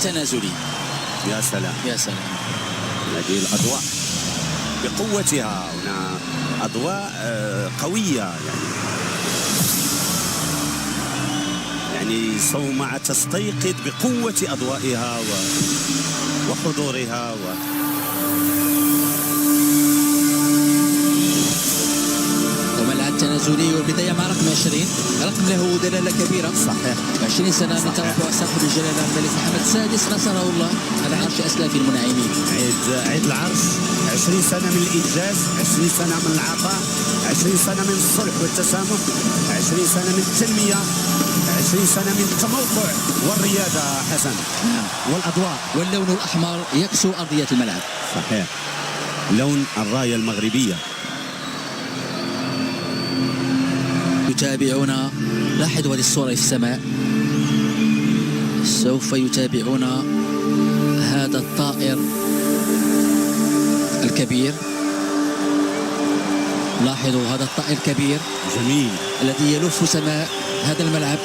التنازلي. يا سلام يا سلام. هذه الأضواء بقوتها هنا، أضواء قوية يعني صومعة تستيقظ بقوة أضوائها وحضورها وملعب تنازلي، والبداية مع رقم 20، رقم له دلالة كبيرة. صحيح. 20 سنة من ترفع صاحب الجلالة الملك محمد السادس نصره الله على عرش أسلاف المنعمين. عيد العرش، 20 سنة من الإنجاز، 20 سنة من العطاء، 20 سنة من الصلح والتسامح، 20 سنة من التنمية، 20 سنة من التموقع والريادة حسن. والأضواء واللون الأحمر يكسو أرضية الملعب. صحيح، لون الراية المغربية. يتابعون، لاحظوا هذه الصورة في السماء، سوف يتابعون هذا الطائر الكبير. لاحظوا هذا الطائر الكبير جميل الذي يلف سماء هذا الملعب.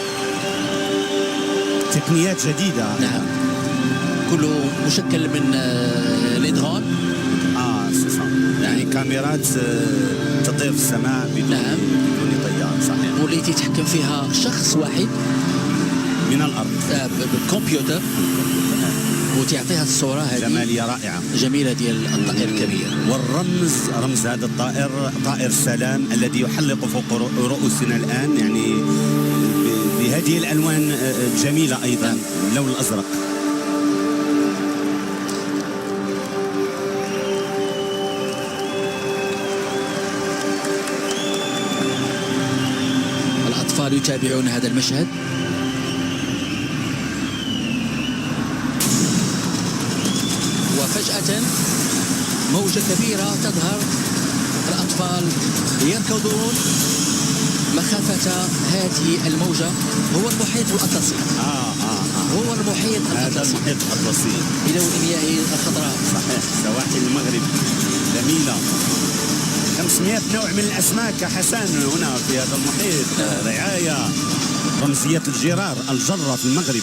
تقنيات جديدة. نعم، كله مشكل من الإدغام. يعني كاميرات تطير في السماء بدون طيار. صحيح. واللي يتحكم فيها شخص واحد من الأرض بالكمبيوتر، وتعطيها الصورة هذه جمالية رائعة جميلة ديال الطائر الكبير. رمز هذا الطائر طائر السلام الذي يحلق فوق رؤوسنا الآن، يعني بهذه الألوان الجميلة أيضا، اللون الأزرق. الأطفال يتابعون هذا المشهد. وفجأة موجة كبيرة تظهر، الأطفال يركضون مخافة هذه الموجة. هو المحيط الأطلسي. هو المحيط الأطلسي. المحيط الأطلسي بلون مياه الخضراء. صحيح. سواحل المغرب جميلة. 500 نوع من الأسماك حسن هنا في هذا المحيط. رعاية رمزية الجرار، الجرة في المغرب.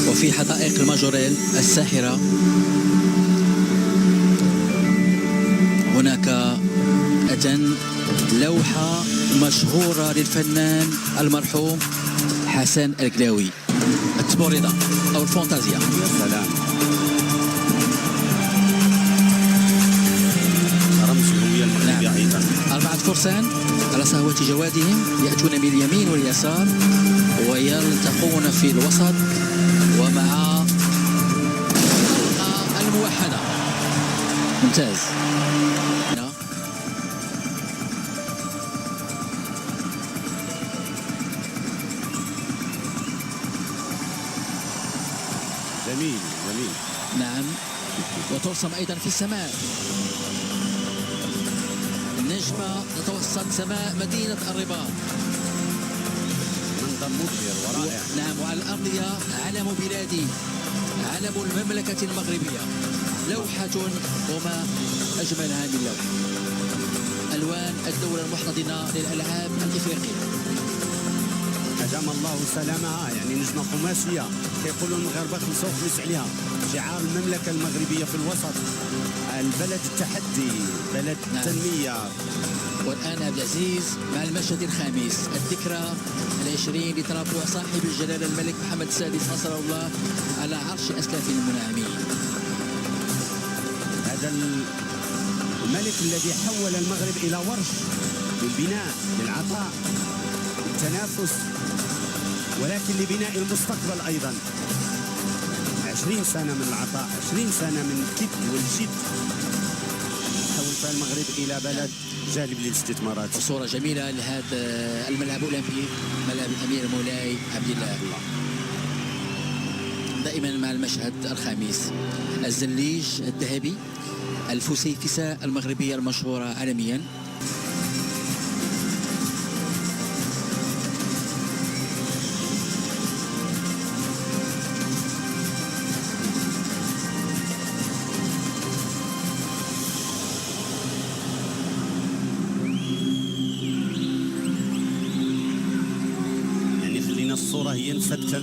وفي حدائق الماجوريل الساحرة هناك لوحة مشهورة للفنان المرحوم حسن القلاوي، التبوريضة أو الفانتازيا. يا سلام. رمز الهوية المغربية. أيضا 4 فرسان على صهوة جوادهم يأتون من اليمين واليسار ويلتقون في الوسط، ومع الموحدة. ممتاز. جميل. نعم. وترسم أيضا في السماء النجمة تتوسط سماء مدينة الرباط. منظر مبهر ورائع. نعم. وعلى الأرضية علم بلادي، علم المملكة المغربية. لوحة وما أجملها من لوحة. ألوان الدولة المحتضنة للألعاب الإفريقية. أدام الله سلامها، يعني نجمة قماشية كيقولوا المغاربة خلصوا خلص عليها. شعار المملكة المغربية في الوسط، البلد التحدي، بلد التنمية. والآن عبد العزيز مع المشهد الخامس، الذكرى 20 لترفع صاحب الجلالة الملك محمد السادس نصره الله على عرش أسلاف المنعمين. هذا الملك الذي حول المغرب إلى ورش للبناء، للعطاء، للتنافس، ولكن لبناء المستقبل أيضا. 20 سنة من العطاء، 20 سنة من الكد والجد، حول فيها المغرب إلى بلد جالب للاستثمارات. صورة جميلة لهذا الملعب الأولمبي، ملعب الأمير مولاي عبد الله. دائما مع المشهد الخامس، الزليج الذهبي، الفسيفساء المغربية المشهورة عالميا. الصورة ينفتن